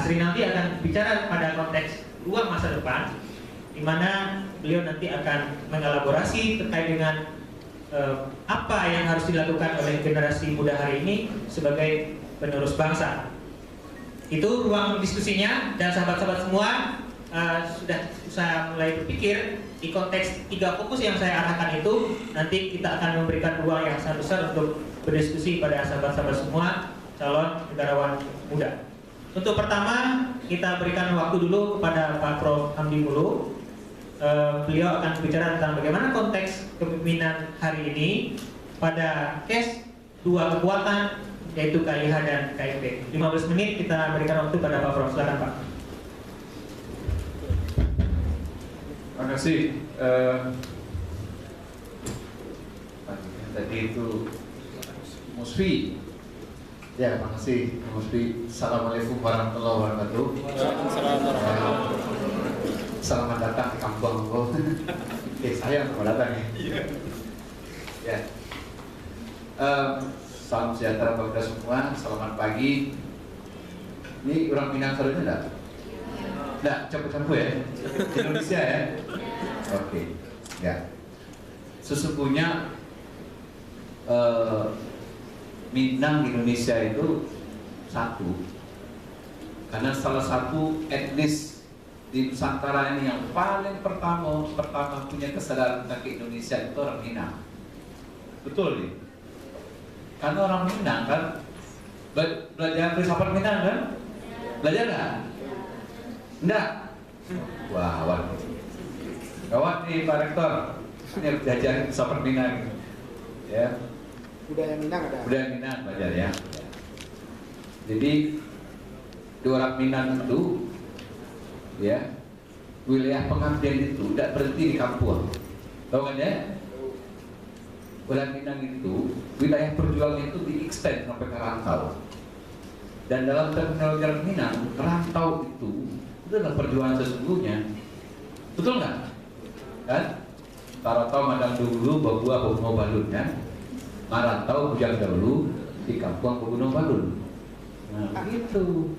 Sri nanti akan bicara pada konteks ruang masa depan, di mana beliau nanti akan mengelaborasi terkait dengan apa yang harus dilakukan oleh generasi muda hari ini sebagai penerus bangsa. Itu ruang diskusinya, dan sahabat-sahabat semua sudah bisa mulai berpikir di konteks 3 fokus yang saya arahkan itu. Nanti kita akan memberikan ruang yang sangat besar untuk berdiskusi pada sahabat-sahabat semua calon negarawan muda. Untuk pertama, kita berikan waktu dulu kepada Pak Prof. Hamdi Muluk. Beliau akan bicara tentang bagaimana konteks kepemimpinan hari ini pada case 2 kekuatan, yaitu KIH dan KIP. 15 menit kita berikan waktu pada Pak Prof. Silakan Pak. Terima kasih. Tadi itu Musfi. Ya, makasih Musfi. Assalamualaikum warahmatullahi wabarakatuh. Selamat datang di kampung Anggo. Saya selamat datang ya. Salam sejahtera bagi kita semua. Selamat pagi. Ini orang Minang selalu enggak? Enggak, campur-campur ya. Indonesia ya. Oke. Ya. Sesungguhnya Minang Indonesia itu satu, karena salah satu etnis di Nusantara ini yang paling pertama punya kesadaran tentang Indonesia itu orang Minang. Betul nih. Karena orang Minang kan belajar filsafat Minang kan? Belajar nggak? Enggak. Wah, gawat nih Pak Rektor. Ini belajar filsafat Minang. Ya. Budaya Minang ada. Budaya Minang belajar ya. Jadi dua orang Minang itu, ya, wilayah pengabdian itu tidak berhenti di kampung. Tahu kan ya? Wilayah Minang itu, wilayah perjuangan itu di-extend sampai ke rantau. Dan dalam terminologi orang Minang, rantau itu adalah perjuangan sesungguhnya. Betul nggak? Kan? Tarotau madang dulu, bawa mau balunnya. Marantau bujang dahulu di kampung Gunung Balun. Nah, gitu,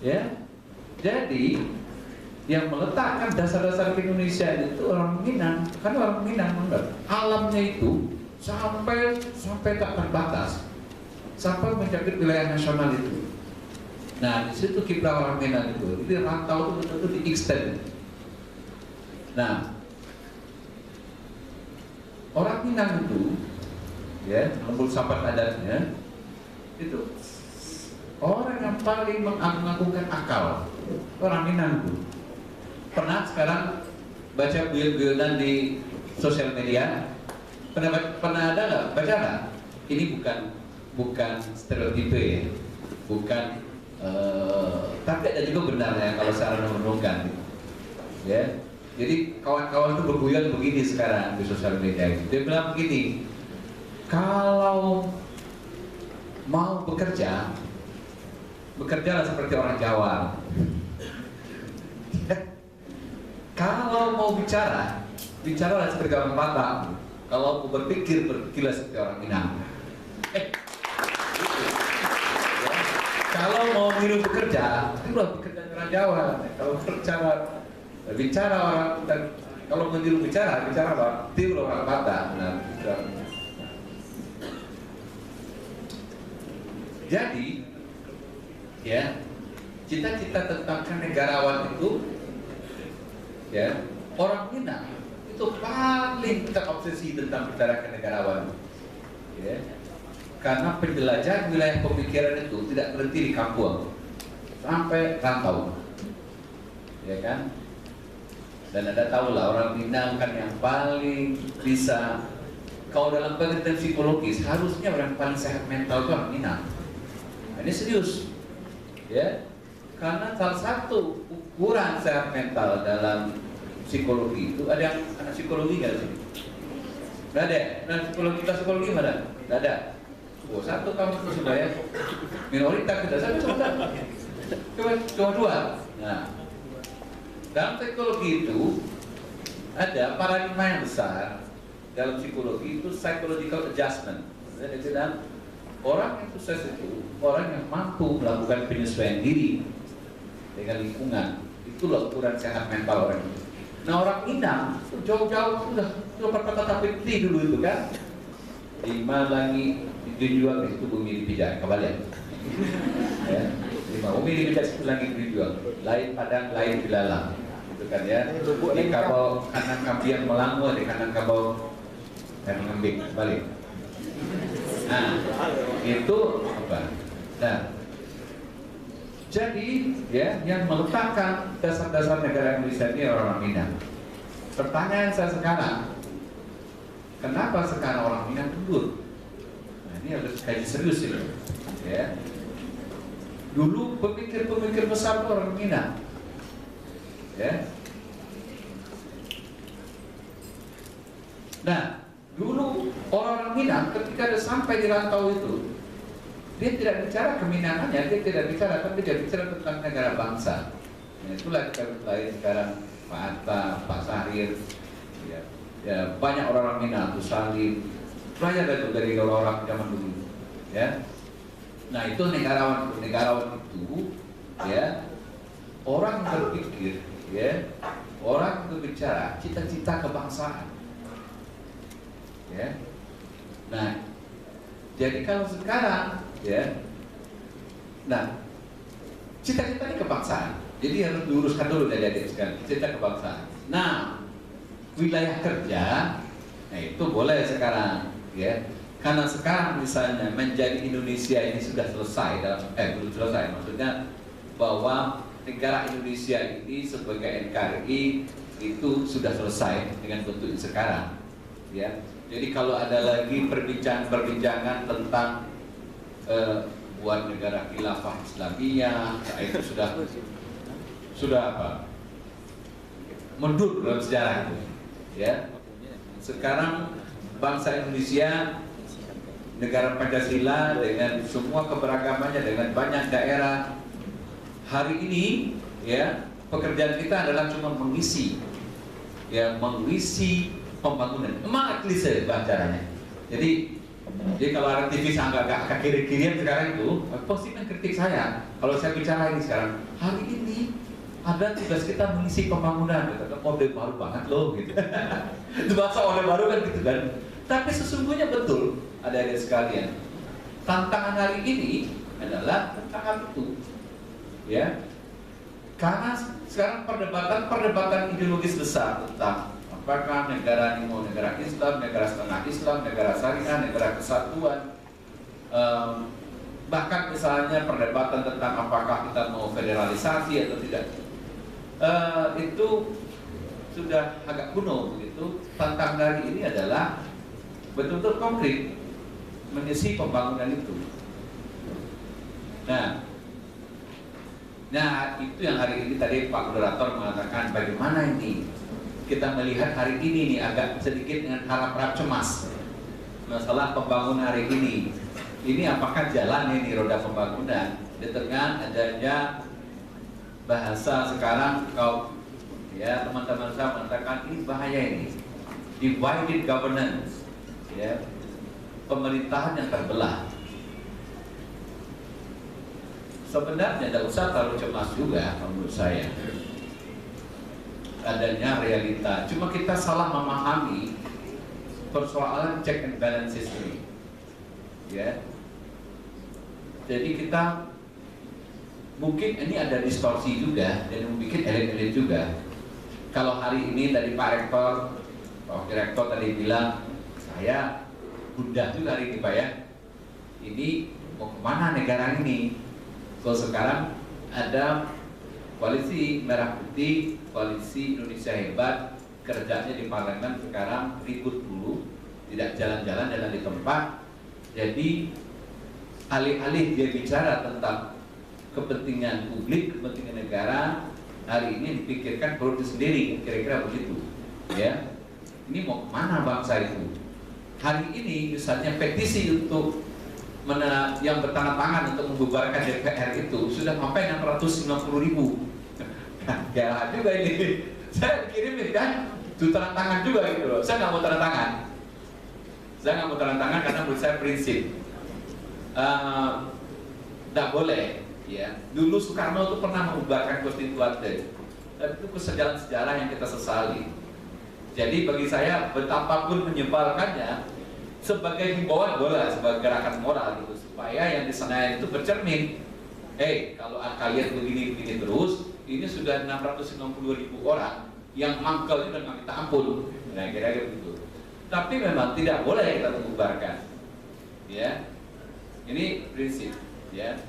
ya. Jadi yang meletakkan dasar-dasar Indonesia itu orang Minang, kan orang Minang menganggap alamnya itu sampai tak terbatas, sampai mencakup wilayah nasional itu. Nah, di situ kiprah orang Minang itu, jadi rantau itu betul-betul di-extend. Nah, orang Minang itu, ya, menurut sahabat adatnya itu orang yang paling mengagungkan akal, orang Minang itu. Pernah sekarang baca guyon-guyonan di sosial media? Pernah ada nggak? Baca nggak? Ini bukan stereotipe ya, bukan, tapi ada juga benar ya kalau secara menurunkan, ya. Jadi kawan-kawan itu berguyon begini sekarang di sosial media. Dia bilang begini, kalau mau bekerjalah seperti orang Jawa. Kalau mau bicaralah seperti orang Batak. Kalau mau berpikirlah seperti orang Minang. Gitu. Ya. Kalau mau minum bekerja, itulah bekerja orang Jawa. Kalau bicara orang, dan kalau meniru bicara apa? Tiru orang Batak. Nah, jadi, ya, cita-cita tentang kenegarawan itu, ya, orang Minang itu paling terobsesi tentang bicara kenegarawan, ya, karena penjelajahan wilayah pemikiran itu tidak berhenti di kampung, sampai rantau, ya kan? Dan Anda tahu lah orang Minang kan yang paling bisa, kalau dalam pengertian psikologis harusnya orang paling sehat mental itu orang Minang. Ini serius, ya, karena salah satu ukuran sehat mental dalam psikologi itu, ada yang anak psikologi nggak sih? Nggak ada. Nah, psikologi mana? Nggak ada. Oh, satu kamu sudah ya, minoritas kita cuma dua. Nah, dalam psikologi itu ada paradigma yang besar dalam psikologi itu psychological adjustment. Orang yang sukses itu orang yang mampu melakukan penyesuaian diri dengan lingkungan. Itulah ukuran sehat mental orang itu. Nah orang Minang jauh-jauh sudah kata peti dulu itu kan. Lima lagi dijual di situ bumi dipijak kembali ya. Lima bumi dipijak situ lagi dijual. Lain padang, lain bilalang. Itu kan ya. Di kabau kanan kambiang melangu, di kanan kabau dan ngembing balik. Nah itu apa? Nah jadi ya yang meletakkan dasar-dasar negara Indonesia ini orang Minang. Pertanyaan saya sekarang, kenapa sekarang orang Minang mundur? Nah, ini harus kaji serius ini. Ya. Dulu pemikir-pemikir besar orang Minang. Ya. Nah, dulu orang-orang Minang ketika dia sampai di rantau itu, dia tidak bicara keminangannya, dia tidak bicara, tapi dia bicara tentang negara bangsa. Nah, itulah kita mulai sekarang Pak Atta, Pak Sahrir, ya, banyak orang-orang Minang, tuh Salim, banyak dari orang zaman dulu, ya. Nah itu negarawan itu, ya, orang berpikir, ya, orang berbicara cita-cita kebangsaan, ya. Nah, jadi kalau sekarang ya, nah cita-cita ini kebangsaan, jadi harus diuruskan dulu dari adik sekali cita kebangsaan. Nah wilayah kerja, nah itu boleh sekarang, ya, karena sekarang misalnya menjadi Indonesia ini sudah selesai belum selesai, maksudnya bahwa negara Indonesia ini sebagai NKRI itu sudah selesai dengan bentuk sekarang, ya. Jadi kalau ada lagi perbincangan tentang buat negara khilafah Islamiyah, itu sudah apa? Mundur dalam sejarah itu, ya. Sekarang bangsa Indonesia, negara Pancasila dengan semua keberagamannya, dengan banyak daerah. Hari ini, ya, pekerjaan kita adalah cuma mengisi pembangunan. Emang klise bahasanya. Jadi kalau ada TV agak kiri-kirian sekarang itu, pasti mengkritik saya. Kalau saya bicara ini sekarang, hari ini ada tugas kita mengisi pembangunan. Orde baru banget loh, gitu. Itu bahasa orde baru kan gitu kan. Tapi sesungguhnya betul, ada sekalian. Tantangan hari ini adalah tentang hal itu, ya. Karena sekarang perdebatan ideologis besar tentang apakah negara ini mau negara Islam, negara setengah Islam, negara syariah, negara kesatuan. Bahkan misalnya perdebatan tentang apakah kita mau federalisasi atau tidak. Itu sudah agak kuno begitu. Tantangan dari ini adalah betul-betul konkret mengisi pembangunan itu. Nah itu yang hari ini tadi Pak Moderator mengatakan bagaimana ini kita melihat hari ini nih agak sedikit dengan harap-harap cemas masalah pembangunan hari ini. Ini apakah jalan ini roda pembangunan di tengah adanya bahasa sekarang ya teman-teman saya mengatakan ini bahaya ini divided governance, ya, pemerintahan yang terbelah. Sebenarnya tidak usah terlalu cemas juga menurut saya adanya realita. Cuma kita salah memahami persoalan check and balances ini, ya. Jadi kita mungkin ini ada distorsi juga dan mungkin elit-elit juga. Kalau hari ini tadi Pak Rektor, Pak Direktur tadi bilang saya gundah juga hari ini Pak ya. Ini mau kemana negara ini? Kalau sekarang ada koalisi merah putih, koalisi Indonesia hebat, kerjanya di parlemen sekarang ribut dulu, tidak jalan-jalan jalan di tempat. Jadi alih-alih dia bicara tentang kepentingan publik, kepentingan negara, hari ini dipikirkan perut sendiri, kira-kira begitu, ya. Ini mau kemana bangsa itu? Hari ini misalnya petisi untuk yang bertanda tangan untuk membubarkan DPR itu sudah sampai 690.000. Ya juga ini. Saya kirim kan, itu tanda tangan juga gitu loh. Saya nggak mau tanda tangan. Saya nggak mau tanda tangan karena menurut saya prinsip tidak boleh Ya, dulu Soekarno itu pernah membubarkan Konstituante, dan itu kesejalan sejarah yang kita sesali. Jadi bagi saya betapapun menyebalkannya, sebagai himbauan bola, sebagai gerakan moral gitu, supaya yang di Senayan itu bercermin. Kalau kalian begini terus, ini sudah 660.000 orang yang mangkelnya udah nggak minta ampun. Nah, kira-kira begitu. Tapi memang tidak boleh kita membubarkan. Ya, ini prinsip. Ya,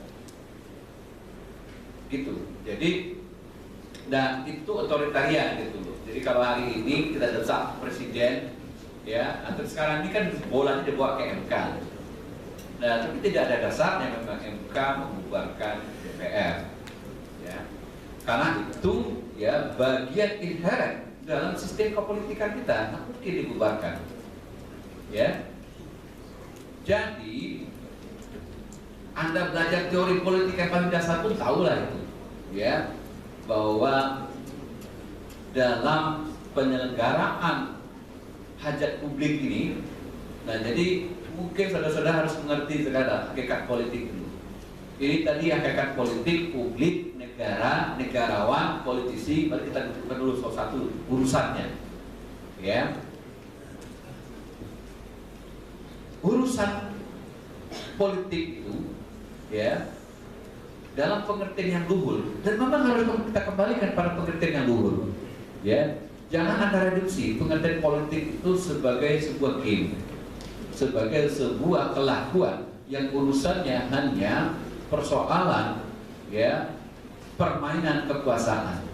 gitu. Jadi, dan itu otoritarian gitu. Jadi kalau hari ini kita desak presiden, ya, atau sekarang ini kan bolanya dibawa ke MK. Nah, tapi tidak ada dasarnya memang MK membubarkan DPR, ya, karena itu ya bagian inherent dalam sistem kepolitikan kita, nggak mungkin dibubarkan, ya. Jadi Anda belajar teori politik yang paling dasar pun tahulah itu, ya, bahwa dalam penyelenggaraan hajat publik ini, nah jadi mungkin saudara-saudara harus mengerti sekarang hakikat politik dulu. Ini tadi hakikat politik, publik, negara, negarawan, politisi. Mari kita dudukkan dulu satu urusannya. Ya, urusan politik itu, ya, dalam pengertian yang luhur, dan memang harus kita kembalikan pada pengertian yang luhur. Ya, jangan Anda reduksi pengertian politik itu sebagai sebuah game, sebagai sebuah kelakuan yang urusannya hanya persoalan, ya, permainan kekuasaan.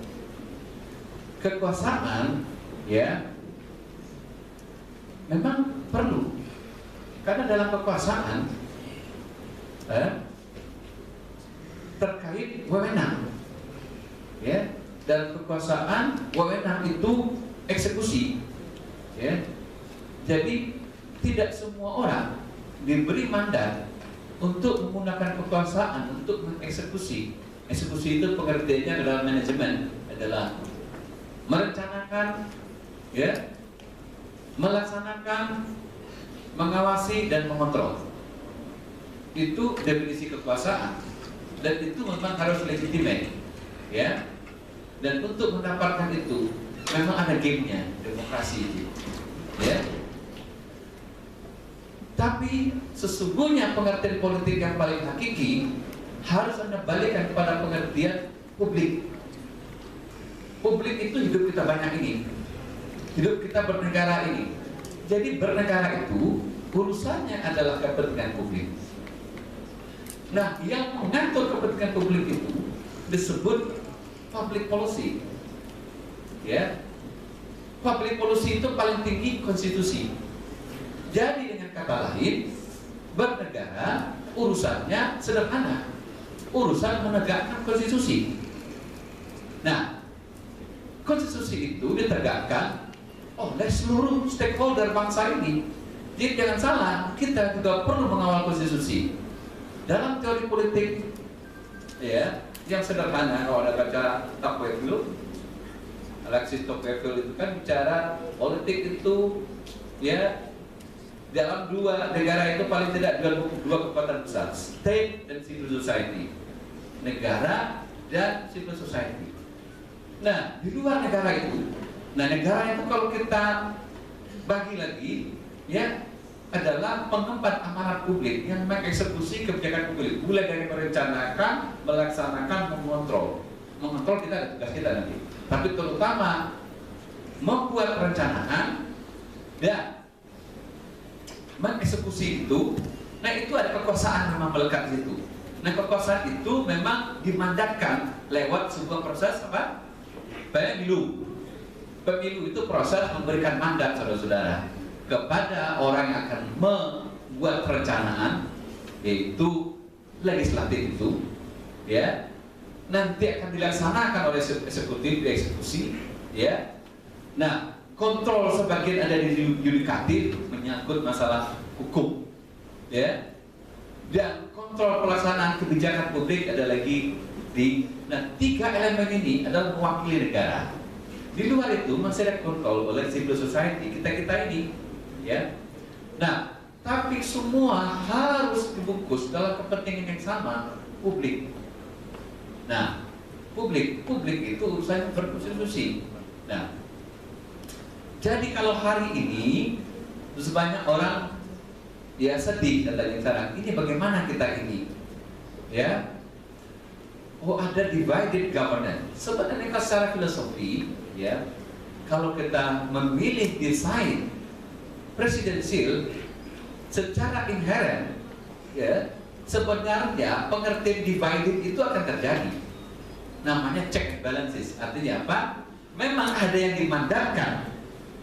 Kekuasaan, ya, memang perlu, karena dalam kekuasaan terkait wewenang, ya, dalam kekuasaan wewenang itu eksekusi, ya. Jadi tidak semua orang diberi mandat untuk menggunakan kekuasaan untuk mengeksekusi. Eksekusi itu pengertiannya adalah manajemen, adalah merencanakan, ya, melaksanakan, mengawasi dan mengontrol. Itu definisi kekuasaan, dan itu memang harus legitimate, ya. Dan untuk mendapatkan itu memang ada gamenya, demokrasi itu, ya. Tapi sesungguhnya pengertian politik yang paling hakiki harus Anda balikkan kepada pengertian publik. Publik itu hidup kita banyak ini, hidup kita bernegara ini. Jadi bernegara itu urusannya adalah kepentingan publik. Nah, yang mengatur kepentingan publik itu disebut public policy. Ya, public policy itu paling tinggi konstitusi. Jadi dengan kata lain, bernegara urusannya sederhana, urusan menegakkan konstitusi. Nah, konstitusi itu ditegakkan oleh seluruh stakeholder bangsa ini. Jadi jangan salah, kita juga perlu mengawal konstitusi. Dalam teori politik, ya, yang sederhana, kalau ada baca Tocqueville, Alexis Tocqueville itu kan bicara politik itu, ya, dalam dua negara itu paling tidak dua kekuatan besar, state dan civil society, negara dan civil society. Nah, di luar negara itu, nah negara itu kalau kita bagi lagi, ya, adalah pengemban amanat publik yang mengeksekusi kebijakan publik, mulai dari merencanakan, melaksanakan, mengontrol. Mengontrol kita ada tugas kita nanti, tapi terutama membuat perencanaan dan mengeksekusi itu. Nah, itu ada kekuasaan memang melekat di situ. Nah, kekuasaan itu memang dimandatkan lewat sebuah proses apa? Pemilu. Pemilu itu proses memberikan mandat saudara-saudara kepada orang yang akan membuat perencanaan, yaitu legislatif itu, ya, nanti akan dilaksanakan oleh eksekutif, dieksekusi, ya. Nah, kontrol sebagian ada di yudikatif, menyangkut masalah hukum, ya, dan kontrol pelaksanaan kebijakan publik ada lagi di. Nah, tiga elemen ini adalah mewakili negara. Di luar itu masih ada kontrol oleh civil society, kita ini, ya. Nah, tapi semua harus dibungkus dalam kepentingan yang sama, publik. Nah, publik itu urusan berkonstitusi. Nah, jadi kalau hari ini sebanyak orang ya sedih katanya sekarang, ini bagaimana kita ini? Ya, oh ada divided governance. Sebenarnya secara filosofi, ya, kalau kita memilih desain presidensial secara inherent, ya, sebenarnya pengertian divided itu akan terjadi. Namanya check and balances. Artinya apa? Memang ada yang dimandatkan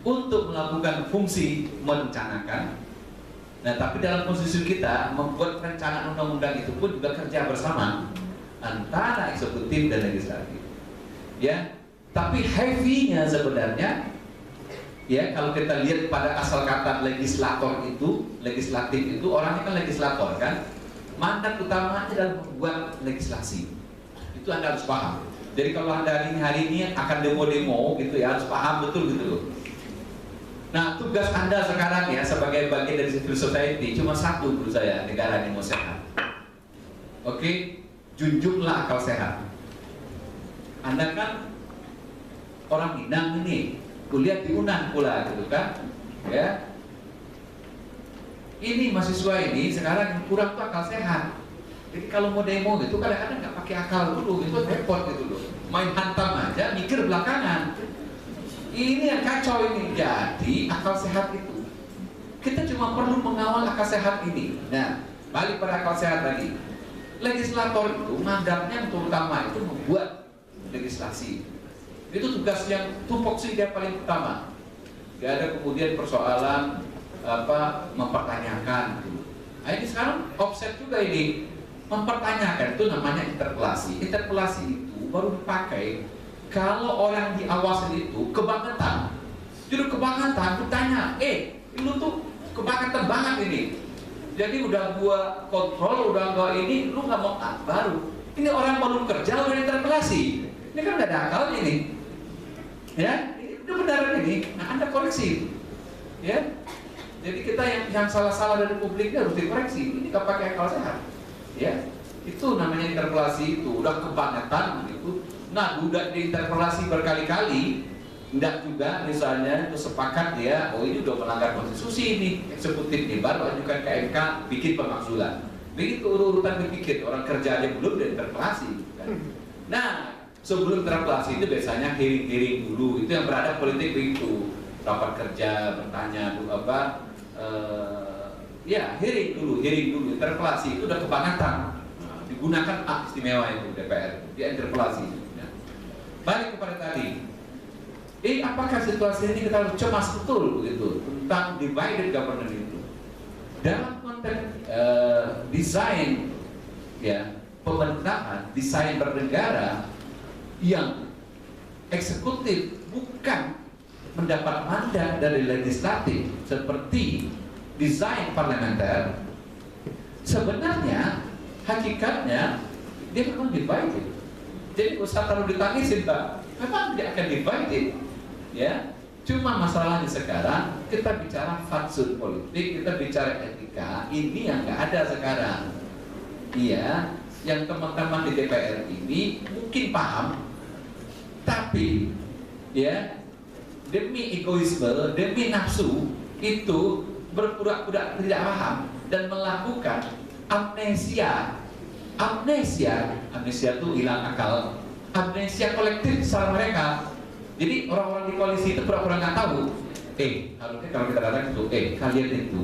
untuk melakukan fungsi merencanakan. Nah, tapi dalam konstitusi kita membuat perencanaan undang-undang itu pun juga kerja bersama antara eksekutif dan legislatif. Ya, tapi heavy-nya sebenarnya, ya kalau kita lihat pada asal kata legislatif itu orangnya kan legislator kan, mandat utamanya adalah membuat legislasi. Itu Anda harus paham. Jadi kalau Anda hari ini akan demo-demo gitu ya, harus paham betul gitu loh. Nah, tugas Anda sekarang ya sebagai bagian dari civil society cuma satu menurut saya, negara ini mau sehat. Oke, junjunglah akal sehat. Anda kan orang Minang ini, kuliah di UNAN pula gitu kan, ya. Ini mahasiswa ini sekarang kurang tuh akal sehat. Jadi kalau mau demo gitu kadang-kadang nggak pakai akal dulu, itu repot gitu loh. Main hantam aja, mikir belakangan. Ini yang kacau ini. Jadi akal sehat itu kita cuma perlu mengawal akal sehat ini. Nah, balik pada akal sehat lagi. Legislator itu mandatnya terutama itu membuat legislasi. Itu tugas yang tupoksi dia paling utama. Gak ada kemudian persoalan apa mempertanyakan. Nah, ini sekarang offset juga ini mempertanyakan, itu namanya interpelasi. Interpelasi itu baru dipakai kalau orang di awasan itu kebangetan. Jadi kebangetan, bertanya, lu tuh kebangetan banget ini. Jadi udah gua kontrol, udah gua ini, lu nggak mau baru. Ini orang baru kerja udah interpelasi. Ini kan nggak ada akalnya ini. Ya, ini udah benar ini. Nah, Anda koreksi. Ya. Jadi kita yang salah-salah dari publiknya harus dikoreksi. Ini nggak pakai akal sehat. Ya. Itu namanya interpelasi itu udah kebangetan gitu. Nah, udah diinterpelasi berkali-kali, tidak juga misalnya itu sepakat ya, oh ini udah melanggar konstitusi ini, eksekutif ini baru ajukan ke MK, bikin pemakzulan. Begitu urutan berpikir, orang kerja aja belum diinterpelasi. Kan? Nah, sebelum interpelasi itu biasanya hearing dulu, itu yang berada politik begitu, rapat kerja, bertanya dulu apa, ya hearing dulu, interpelasi itu udah kebangetan. Nah, digunakan hak istimewa itu DPR, dia interpelasi. Balik kepada tadi, apakah situasi ini kita harus cemas betul begitu tentang divided governance itu dalam konteks desain ya pemerintahan, desain bernegara yang eksekutif bukan mendapat mandat dari legislatif seperti desain parlementer, sebenarnya hakikatnya dia memang divided. Jadi usah terlalu ditangisin, Pak. Memang dia akan divided, ya. Cuma masalahnya sekarang kita bicara fatsun politik, kita bicara etika. Ini yang nggak ada sekarang. Iya, yang teman-teman di DPR ini mungkin paham, tapi ya demi egoisme, demi nafsu itu berpura-pura tidak paham dan melakukan amnesia itu hilang akal, amnesia kolektif secara mereka. Jadi orang-orang di koalisi itu pura-pura nggak tahu. Harusnya kalau kita datang itu, kalian itu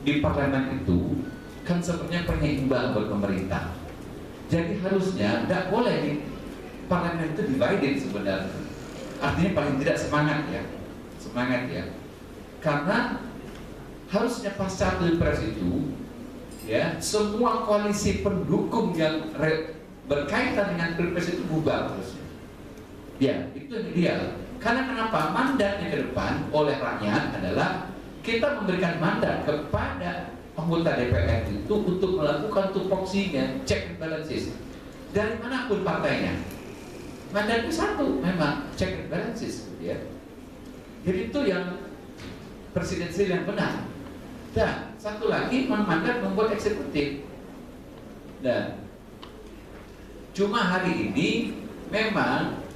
di parlemen itu kan sebenarnya penyeimbang buat pemerintah. Jadi harusnya nggak boleh di parlemen itu divided sebenarnya. Artinya paling tidak semangat ya. Karena harusnya pasca Pilpres itu ya, semua koalisi pendukung yang berkaitan dengan Pilpres itu bubar terus. Ya, itu yang ideal. Karena kenapa? Mandatnya ke depan oleh rakyat adalah kita memberikan mandat kepada anggota DPR itu untuk melakukan tupoksinya, check and balances. Dari manapun partainya. Mandat itu satu, memang check and balances, ya. Jadi itu yang presidensial yang benar. Dan satu lagi mandat membuat eksekutif. Dan Cuma hari ini memang